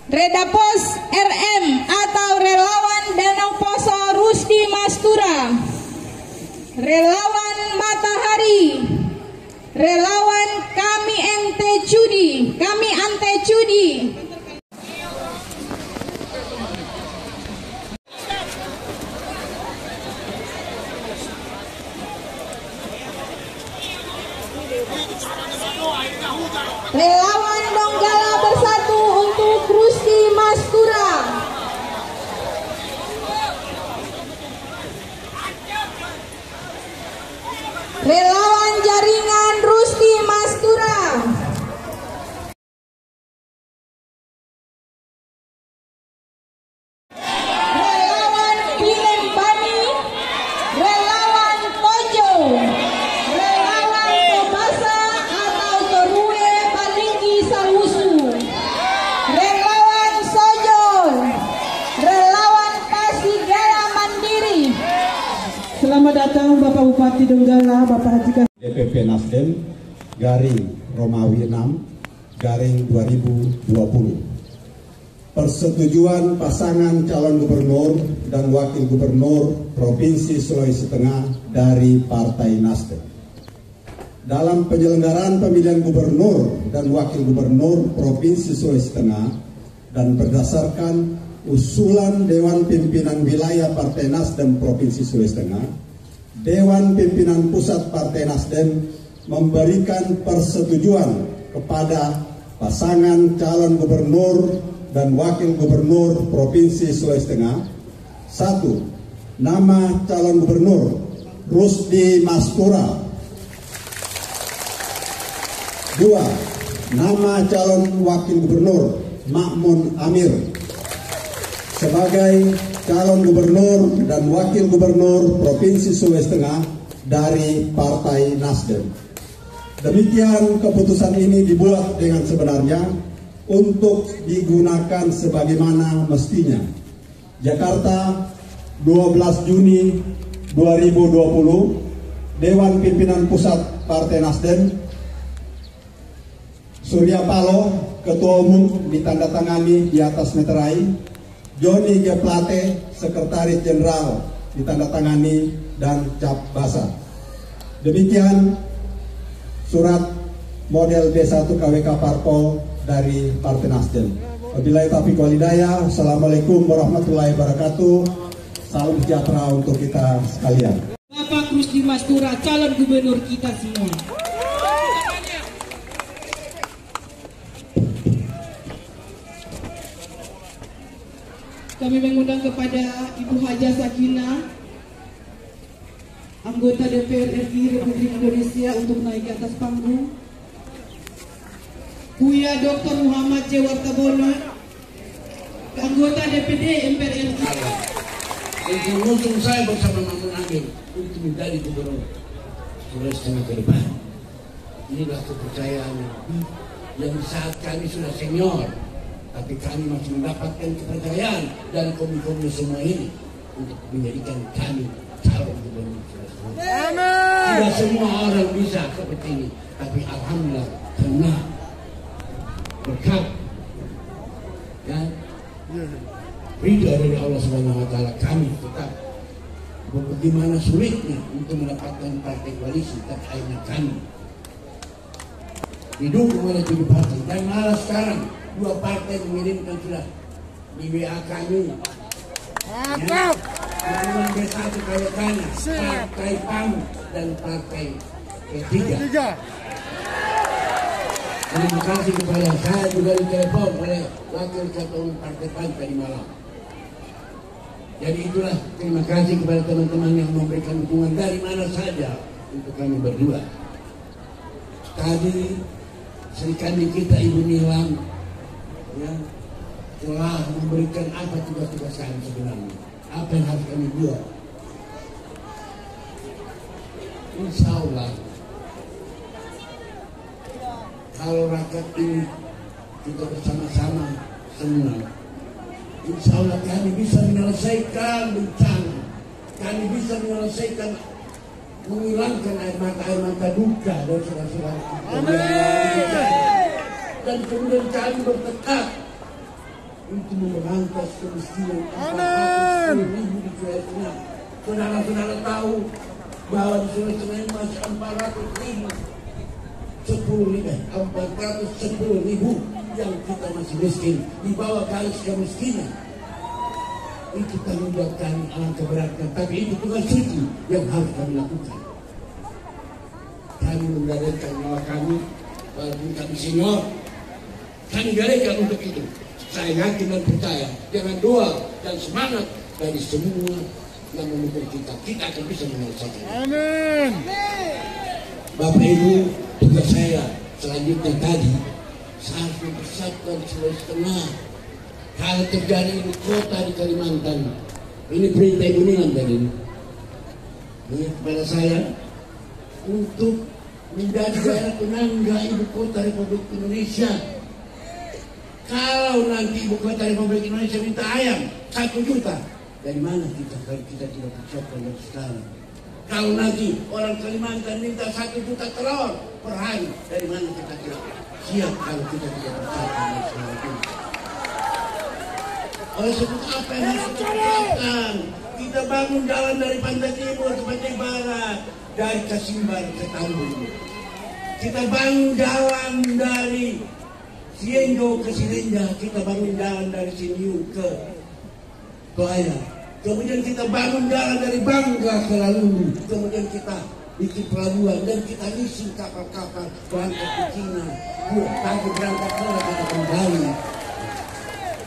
Redapos RM atau Relawan Danau Poso Rusdi Mastura, Relawan Matahari, Relawan Kami Ante Cudi, Relawan Donggala Bersatu untuk Rusdi Mastura, Relawan Jaringan Rusdi Mastura, Relawan Pilembani, Relawan Tojo, Relawan Tobasa atau Torue Palinggi Sawusu, Relawan Sojon, Relawan Pasigara Mandiri. Selamat datang Bapak Bupati Donggala, Bapak Haji DPP Nasdem garing Romawi 6 garing 2020. Persetujuan pasangan calon gubernur dan wakil gubernur Provinsi Sulawesi Tengah dari Partai Nasdem. Dalam penyelenggaraan pemilihan gubernur dan wakil gubernur Provinsi Sulawesi Tengah dan berdasarkan usulan Dewan Pimpinan Wilayah Partai Nasdem Provinsi Sulawesi Tengah, Dewan Pimpinan Pusat Partai Nasdem memberikan persetujuan kepada pasangan calon gubernur dan wakil gubernur Provinsi Sulawesi Tengah. 1. Nama calon gubernur Rusdi Mastura. 2. Nama calon wakil gubernur Makmun Amir sebagai calon gubernur dan wakil gubernur Provinsi Sulawesi Tengah dari Partai Nasdem. Demikian keputusan ini dibuat dengan sebenarnya untuk digunakan sebagaimana mestinya. Jakarta, 12 Juni 2020, Dewan Pimpinan Pusat Partai Nasdem, Surya Paloh, Ketua Umum, ditandatangani di atas meterai. Joni G. Plate, Sekretaris Jenderal, ditandatangani dan cap basah. Demikian surat model B1 KWK Parpol dari Partai Nasdem. Wabillahi taufiq wal hidayah. Assalamualaikum warahmatullahi wabarakatuh. Salam sejahtera untuk kita sekalian. Bapak Rusdi Mastura, calon gubernur kita semua. Kami mengundang kepada Ibu Haja Sakinah, anggota DPR RI Republik Indonesia, untuk naik ke atas panggung. Buya Dr. Muhammad J. Wartabono, anggota DPD MPR RI. Untuk mengusung saya bersama Makmun Amir untuk menjadi gubernur Sulawesi Tengah ke depan. Inilah kepercayaan yang saat kami sudah senior, tapi kami masih mendapatkan kepercayaan dari komisi-komisi semua ini untuk menjadikan kami calon gubernur Sulawesi Tengah. Tidak semua orang bisa seperti ini, tapi alhamdulillah karena berkat ya ridha dari Allah Subhanahu Wa Taala, kami tetap bagaimana sulitnya untuk mendapatkan partai koalisi, tapi akhirnya kami didukung oleh 7 partai. Dan malah sekarang 2 partai mengirimkan sudah di WA kami ya, yang B1 kayaknya Partai PAN dan Partai P3. Terima kasih kepada saya juga ditelepon oleh Wakil Ketua Umum Partai PAN tadi malam. Jadi itulah terima kasih kepada teman-teman yang memberikan dukungan dari mana saja untuk kami berdua. Tadi Sri Kandi kita Ibu Nilam ya, telah memberikan apa tugas-tugas kami sebenarnya, apa yang harus kami buat. Insya Allah kalau rakyat ini kita bersama-sama semua, insya Allah kami bisa menyelesaikan bencana, kami bisa menyelesaikan, menghilangkan air mata duka dari saudara-saudara kita. Dan kemudian kami bertekad untuk memberantas kemiskinan 410.000 di Sulawesi Tengah. Saudara-saudara tahu bahwa di Sulawesi Tengah ini masih 410.000 yang kita masih miskin, di bawah garis kemiskinan. Itu tanggung jawab kami, alangkah beratnya, tapi itu tugas suci yang harus kami lakukan. Kami menggadaikan nyawa kami, walaupun kami senior, kami gadaikan untuk itu. Saya yakin dan percaya dengan doa dan semangat dari semua yang mendukung kita, kita akan bisa menyelesaikan. Amin. Bapak Ibu, tugas saya selanjutnya tadi, saya harus mempersiapkan Sulawesi Tengah. Kalau terjadi ibu kota di Kalimantan, ini perintah Ibu Nilam tadi. Ini kepada saya untuk menjadi daerah penyangga ibu kota Republik Indonesia. Kalau nanti ibu kota Republik Indonesia minta ayam 1 juta, dari mana kita kalau kita tidak persiapkan dari sekarang? Kalau nanti orang Kalimantan minta 1 juta telur per hari, dari mana kita tidak siap kalau kita tidak persiapkan dari sekarang? Oleh sebab apa yang harus kita persiapkan? Kita bangun jalan dari Pantai Timur ke Pantai Barat, dari Kasimbar ke Tambun. Kita bangun jalan dari Sienjo ke Silenja, kita bangun jalan dari Siniu ke Toaya. Kemudian kita bangun jalan dari Bangka ke Lalulu. Kemudian kita bikin pelabuhan dan kita leasing kapal-kapal berangkat ke Cina. Tapi berangkat kita kembali.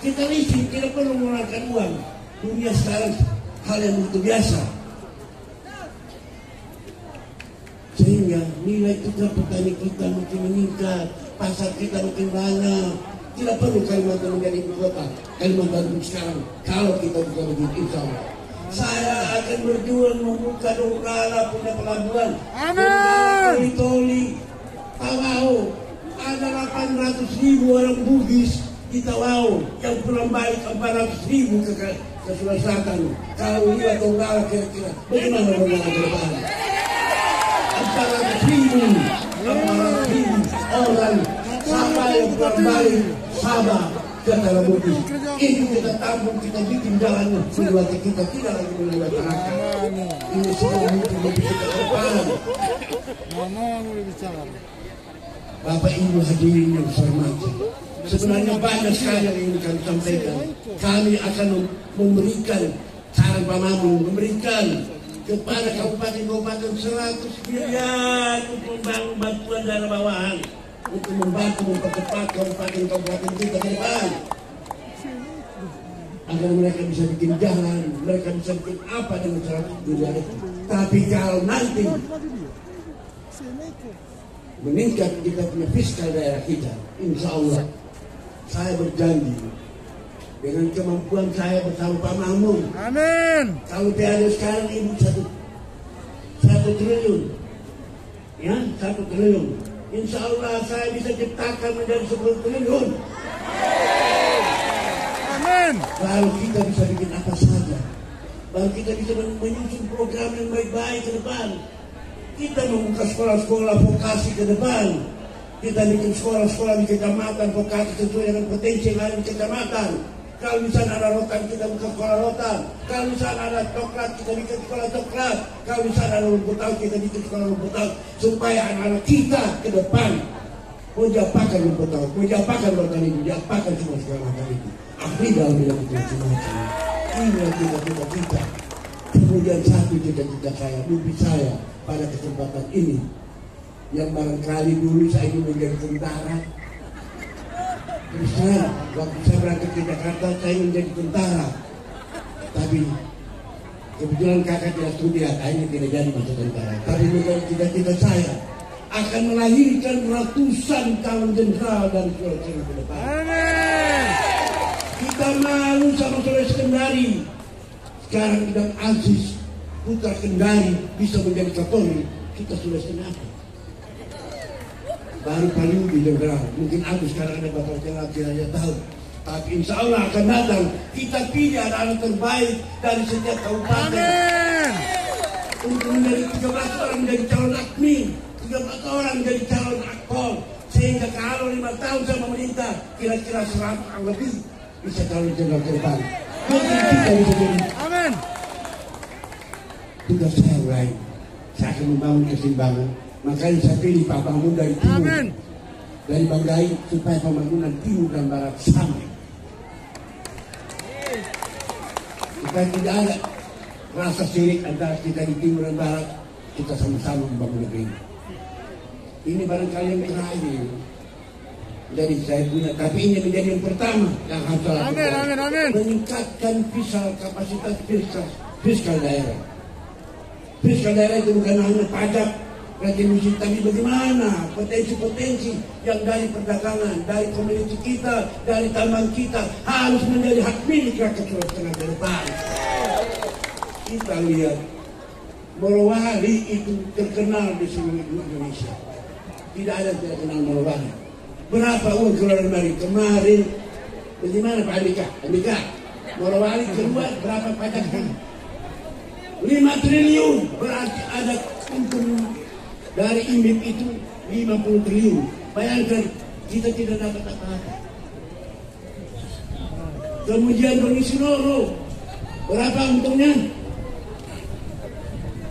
Kita leasing, tidak perlu mengeluarkan uang. Dunia sekarang hal yang begitu biasa. Sehingga nilai tukar petani kita makin meningkat, pasar kita makin banyak. Tidak perlu Kalimantan menjadi ibu kota. Kalimantan sekarang, kalau kita bisa begitu, insya Allah. Saya akan berjuang membuka Donggala punya pelabuhan. Amin. Toli, Tawau, ada 800.000 orang Bugis di Tawau yang pulang balik 400.000 ke Sulawesi Selatan. Kalau lihat Donggala kira-kira, bagaimana Donggala ke depan? 400.000 orang Sabah yang pulang balik Sabah ke Tanah Bukit. Itu kita tampung, kita bikin jalan melewati kita, tidak lagi melewati neraka. Ini semua mungkin lebih kita depan. Bapak Ibu hadirin yang saya hormati, sebenarnya banyak sekali yang ingin kami sampaikan. Kami akan memberikan saran Pak Mamun, memberikan kepada kabupaten-kabupaten 100 miliar untuk membangun bantuan dana bawahan, untuk membantu mempercepat kabupaten-kabupaten kita ke depan, agar mereka bisa bikin jalan, mereka bisa bikin apa dengan 100 miliar itu. Tapi kalau nanti meningkat kita punya fiskal daerah kita, insya Allah saya berjanji dengan kemampuan saya bersama Pak Mamun. Amin. Kalau PAD sekarang ibu 1 triliun, ya 1 triliun. Insya Allah saya bisa ciptakan menjadi 10 triliun. Amin. Baru kita bisa bikin apa saja. Baru kita bisa menyusun program yang baik-baik ke depan. Kita membuka sekolah-sekolah vokasi ke depan. Kita bikin sekolah-sekolah di kecamatan vokasi sesuai dengan potensi yang ada di kecamatan. Kalau di sana ada rotan, kita buka sekolah rotan. Kalau di sana ada coklat, kita bikin sekolah coklat. Kalau di sana ada rumput laut, kita bikin sekolah rumput laut. Supaya anak-anak kita ke depan menjapakan rumput laut, menjapakan rotan itu, menjapakan semua sekolah makan itu. Afrika bilang itu macam-macam. Inilah cita-cita kita. Kemudian satu cita-cita saya, mimpi saya pada kesempatan ini, yang barangkali dulu saya ingin menjadi tentara. Terus waktu saya berangkat ke Jakarta, saya ingin menjadi tentara. Tapi kebetulan kakak tidak studi, akhirnya tidak jadi masuk tentara. Tapi menjadi cita-cita saya akan melahirkan ratusan calon jenderal dan Sulawesi ke depan. Amin. Kita malu sama Sulawesi Kendari. Sekarang Idam Aziz, putra Kendari, bisa menjadi Kapolri. Kita Sulawesi Tengah. Baru paling di jenderal. Mungkin aku sekarang ada bakal jenderal, tidak tahu. Tapi insya Allah akan datang. Kita pilih anak-anak terbaik dari setiap kabupaten. Amin. Untuk menjadi 13 orang menjadi calon admin, 13 orang menjadi calon akpol. Sehingga kalau 5 tahun saya memerintah, kira-kira 100 orang lebih bisa calon jenderal ke depan. Mungkin kita bisa jadi. Amin. Tugas saya lain. Saya akan membangun keseimbangan. Makanya saya pilih Pak Bangun dari timur. Amin. Dari Banggai supaya pembangunan timur dan barat sama. Supaya tidak ada rasa sirik antara kita di timur dan barat. Kita sama-sama membangun negeri ini. Ini barangkali yang terakhir. Jadi saya punya, tapi ini menjadi yang pertama yang harus saya lakukan. Amin. Meningkatkan kapasitas fiskal daerah. Fiskal daerah itu bukan hanya pajak, retribusi, tapi bagaimana potensi-potensi yang dari perdagangan, dari komoditi kita, dari tambang kita harus menjadi hak milik rakyat Sulawesi Tengah ke depan. Kita lihat Morowali itu terkenal di seluruh Indonesia. Tidak ada yang tidak kenal Morowali. Berapa uang keluar dari kemarin? Bagaimana Pak Andika? Morowali keluar berapa pajaknya? 5 triliun. Berarti ada untung dari IMIP itu 50 triliun. Bayangkan kita tidak dapat apa-apa. Kemudian Doni Sinoro berapa untungnya?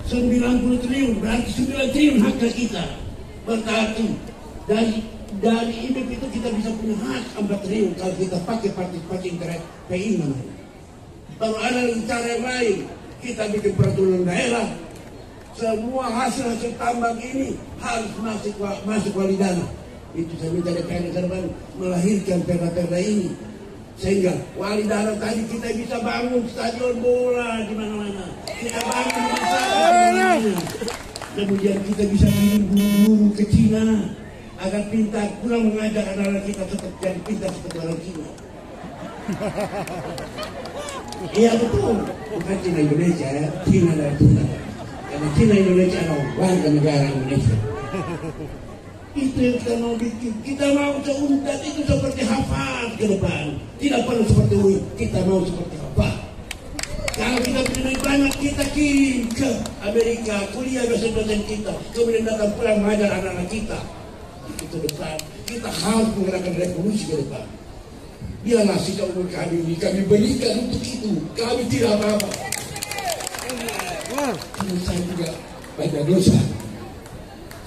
90 triliun. Berarti 9 triliun hak kita. Berarti dari IMIP itu kita bisa punya hak 4 triliun kalau kita pakai partisipasi internet PI namanya. Kalau ada cara yang lain, kita bikin peraturan daerah, semua hasil tambang ini harus masuk wali dana. Itu saya minta DPR ke depan melahirkan perda-perda ini, sehingga wali dana tadi kita bisa bangun stadion bola di mana-mana, kita bangun masalah, kemudian kita bisa kirim guru-guru ke Cina agar pintar pulang mengajar anak-anak kita tetap jadi pintar seperti orang Cina. Iya betul, bukan Cina Indonesia ya, Cina dan Cina. Karena Cina Indonesia adalah warga negara Indonesia. Itu yang kita mau bikin. Kita mau seuntat itu seperti Hafaz ke depan. Tidak perlu seperti UI, kita mau seperti Hafaz. Kalau kita punya duit banyak, kita kirim ke Amerika, kuliah dosen-dosen kita, kemudian datang pulang mengajar anak-anak kita. Itu depan, kita harus menggerakkan revolusi ke depan. Biarlah sikap umur kami ini, kami berikan untuk itu, kami tidak apa-apa. Karena saya juga banyak dosa.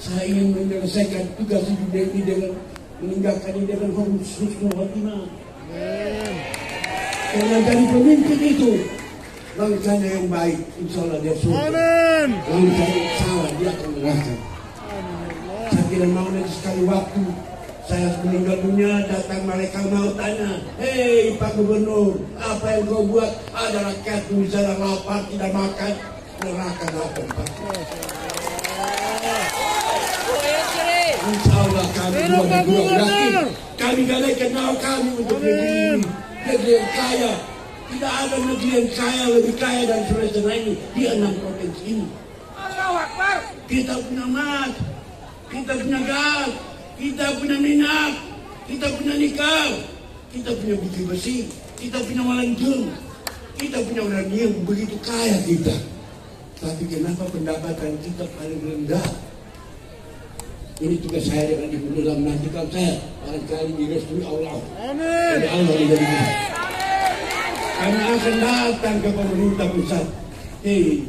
Saya ingin menyelesaikan tugas hidup ini dengan meninggalkan ini dengan husnul khotimah. Karena dari pemimpin itu, bangsanya yang baik, insya Allah dia surga. Bangsanya yang salah, dia akan neraka. Saya tidak mau nanti sekali waktu saya meninggal dunia, datang malaikat maut tanya, hei Pak Gubernur, apa yang kau buat? Ada rakyat di sana lapar, tidak makan, neraka datang Pak. Insya Allah kami dua yakin, kami galaikan nyawa kami untuk negeri ini, negeri yang kaya. Tidak ada negeri yang kaya lebih kaya dari Sulawesi Tengah ini di 6 provinsi ini. Kita punya emas, kita punya gas, kita punya minyak, kita punya nikel, kita punya besi, kita punya walenjung, kita punya uranium, begitu kaya kita. Tapi kenapa pendapatan kita paling rendah? Ini tugas saya dengan Ibu dalam nanti kalau saya barangkali direstui Allah. Amin. Dari Allah menjadi kami akan datang ke pemerintah pusat.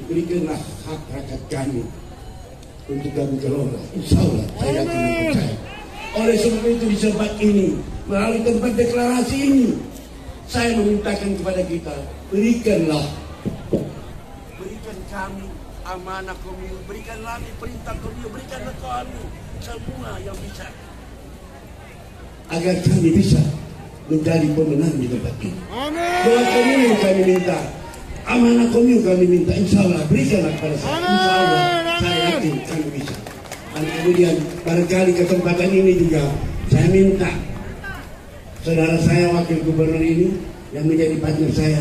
Berikanlah hak rakyat kami untuk kami kelola. Insya Allah saya akan percaya. Oleh sebab itu di tempat ini, melalui tempat deklarasi ini, saya memintakan kepada kita, berikan kami amanah komiu, berikanlah kami perintah komiu, berikanlah kami semua yang bisa, agar kami bisa menjadi pemenang di tempat ini. Doa komiu kami minta, amanah komiu kami minta, insya Allah berikanlah kepada saya, insya Allah saya yakin kami bisa. Dan kemudian barangkali kesempatan ini juga saya minta saudara saya wakil gubernur ini yang menjadi partner saya.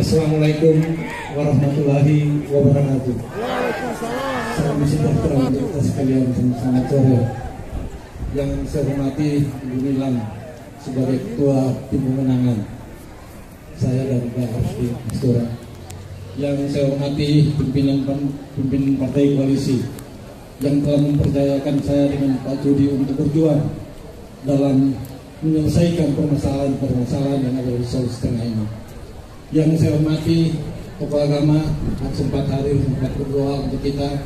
Assalamualaikum warahmatullahi wabarakatuh. Salam sejahtera untuk kita sekalian, selamat sore. Yang saya hormati Ibu Nilam sebagai ketua tim pemenangan, saya dan Pak Rusdi Mastura. Yang saya hormati pimpinan partai koalisi yang telah mempercayakan saya dengan Pak Judi untuk berjuang dalam menyelesaikan permasalahan-permasalahan yang ada di Sulawesi Tengah ini. Yang saya hormati tokoh agama yang sempat hadir, sempat berdoa untuk kita.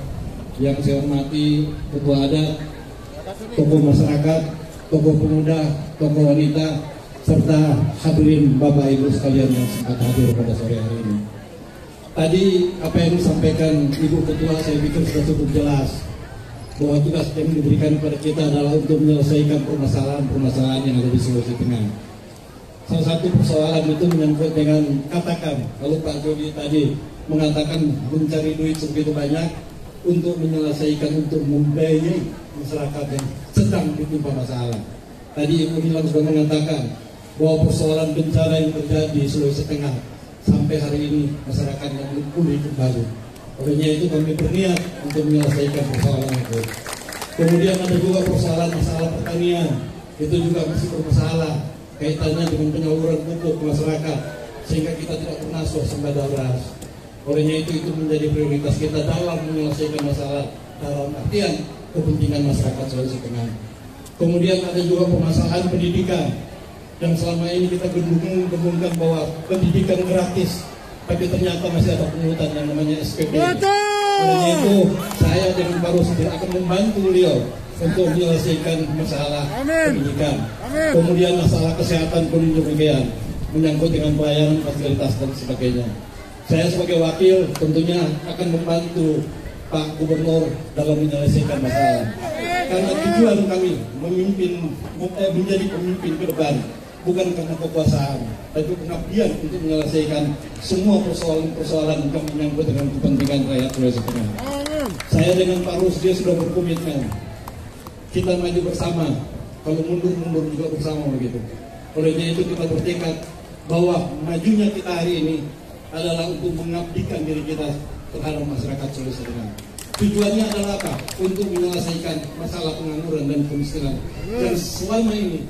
Yang saya hormati ketua adat, tokoh masyarakat, tokoh pemuda, tokoh wanita, serta hadirin Bapak Ibu sekalian yang sempat hadir pada sore hari ini. Tadi apa yang disampaikan Ibu Ketua saya pikir sudah cukup jelas, bahwa tugas yang diberikan kepada kita adalah untuk menyelesaikan permasalahan-permasalahan yang ada di Sulawesi Tengah. Salah satu persoalan itu menyangkut dengan, katakan, kalau Pak Jody tadi mengatakan mencari duit sebegitu banyak untuk menyelesaikan, untuk membiayai masyarakat yang sedang ditimpa masalah. Tadi Ibu Nilam sudah mengatakan bahwa persoalan bencana yang terjadi di Sulawesi Tengah sampai hari ini masyarakatnya belum pulih kembali. Olehnya itu kami berniat untuk menyelesaikan persoalan itu. Kemudian ada juga persoalan masalah pertanian, itu juga masih bermasalah kaitannya dengan penyaluran pupuk ke masyarakat, sehingga kita tidak pernah swasembada beras. Olehnya itu menjadi prioritas kita dalam menyelesaikan masalah dalam artian kepentingan masyarakat Sulawesi Tengah. Kemudian ada juga permasalahan pendidikan, yang selama ini kita gembungkan bahwa pendidikan gratis, tapi ternyata masih ada pungutan yang namanya SPP. Oleh itu saya dengan Pak Rusdi akan membantu beliau untuk menyelesaikan masalah pendidikan. Kemudian masalah kesehatan pun demikian, menyangkut dengan pelayanan, fasilitas dan sebagainya. Saya sebagai wakil tentunya akan membantu Pak Gubernur dalam menyelesaikan masalah. Karena tujuan kami menjadi pemimpin ke depan bukan karena kekuasaan, tapi pengabdian untuk menyelesaikan semua persoalan-persoalan yang menyangkut dengan kepentingan rakyat Sulawesi Tengah. Saya dengan Pak Rusdi sudah berkomitmen, kita maju bersama, kalau mundur juga bersama begitu. Olehnya itu kita bertekad bahwa majunya kita hari ini adalah untuk mengabdikan diri kita terhadap masyarakat Sulawesi Tengah. Tujuannya adalah apa? Untuk menyelesaikan masalah pengangguran dan kemiskinan. Dan selama ini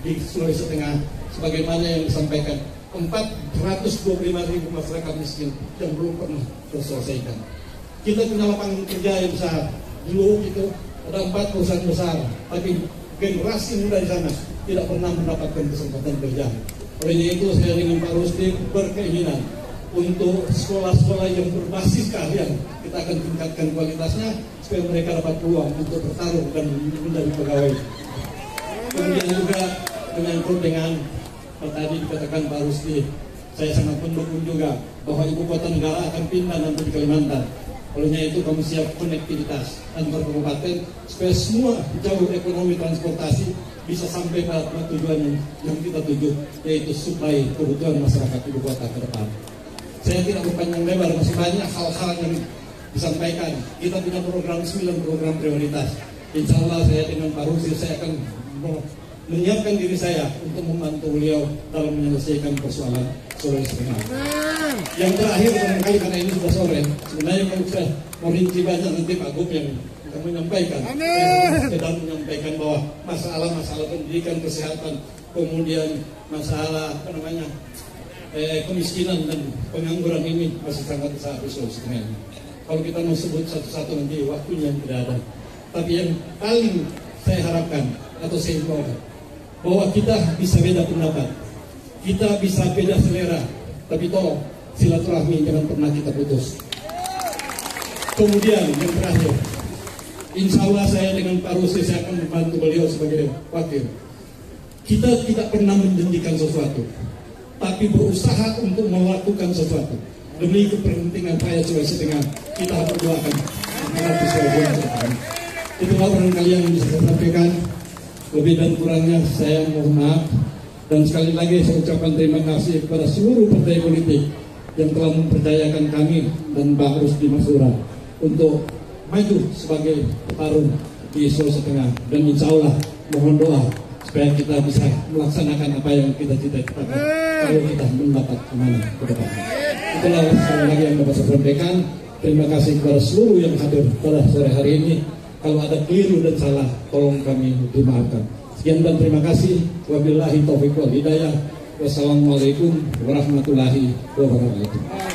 di Sulawesi Tengah, sebagaimana yang disampaikan, 425.000 masyarakat miskin yang belum pernah terselesaikan. Kita punya lapangan kerja yang besar. Di Luhuk itu ada 4 perusahaan besar, tapi generasi muda di sana tidak pernah mendapatkan kesempatan kerja. Oleh itu saya dengan Pak Rusdi berkeinginan untuk sekolah-sekolah yang berbasis keahlian, kita akan tingkatkan kualitasnya supaya mereka dapat peluang untuk bertarung dan menjadi pegawai. Kemudian juga menyangkut dengan tadi dikatakan Pak Rusdi, saya sangat mendukung juga bahwa ibu kota negara akan pindah nanti di Kalimantan. Olehnya itu kami siap konektivitas antar kabupaten supaya semua jalur ekonomi transportasi bisa sampai pada tujuan yang kita tuju, yaitu suplai kebutuhan masyarakat ibu kota ke depan. Saya tidak berpanjang lebar, masih banyak hal-hal yang disampaikan. Kita punya program 9 program prioritas. Insya Allah saya dengan Pak Rusdi saya akan menyiapkan diri saya untuk membantu beliau dalam menyelesaikan persoalan Sulawesi Tengah. Yang terakhir barangkali karena ini sudah sore, sebenarnya kalau saya mau rinci banyak nanti Pak Gub yang akan menyampaikan. Saya sedang menyampaikan bahwa masalah-masalah pendidikan, kesehatan, kemudian masalah kemiskinan dan pengangguran ini masih sangat besar di Sulawesi Tengah. Kalau kita mau sebut satu-satu nanti waktunya tidak ada. Tapi yang paling saya harapkan atau saya himbaukan bahwa kita bisa beda pendapat, kita bisa beda selera, tapi tolong silaturahmi jangan pernah kita putus. Kemudian yang terakhir, insya Allah saya dengan Pak Rusdi saya akan membantu beliau sebagai wakil. Kita tidak pernah menjanjikan sesuatu, tapi berusaha untuk melakukan sesuatu demi kepentingan rakyat Sulawesi Tengah. Kita berdoakan menghadapi Sulawesi. Itulah barangkali yang bisa saya sampaikan. Lebih dan kurangnya saya mohon maaf, dan sekali lagi saya ucapkan terima kasih kepada seluruh partai politik yang telah mempercayakan kami dan Pak Rusdi Masura untuk maju sebagai petarung di Sulawesi Tengah. Dan insya Allah mohon doa supaya kita bisa melaksanakan apa yang kita cita-citakan kalau kita mendapat amanah ke depan. Itulah sekali lagi yang dapat saya sampaikan. Terima kasih kepada seluruh yang hadir pada sore hari ini. Kalau ada keliru dan salah, tolong kami dimaafkan. Sekian dan terima kasih. Wabillahi taufiq wal hidayah. Wassalamualaikum warahmatullahi wabarakatuh.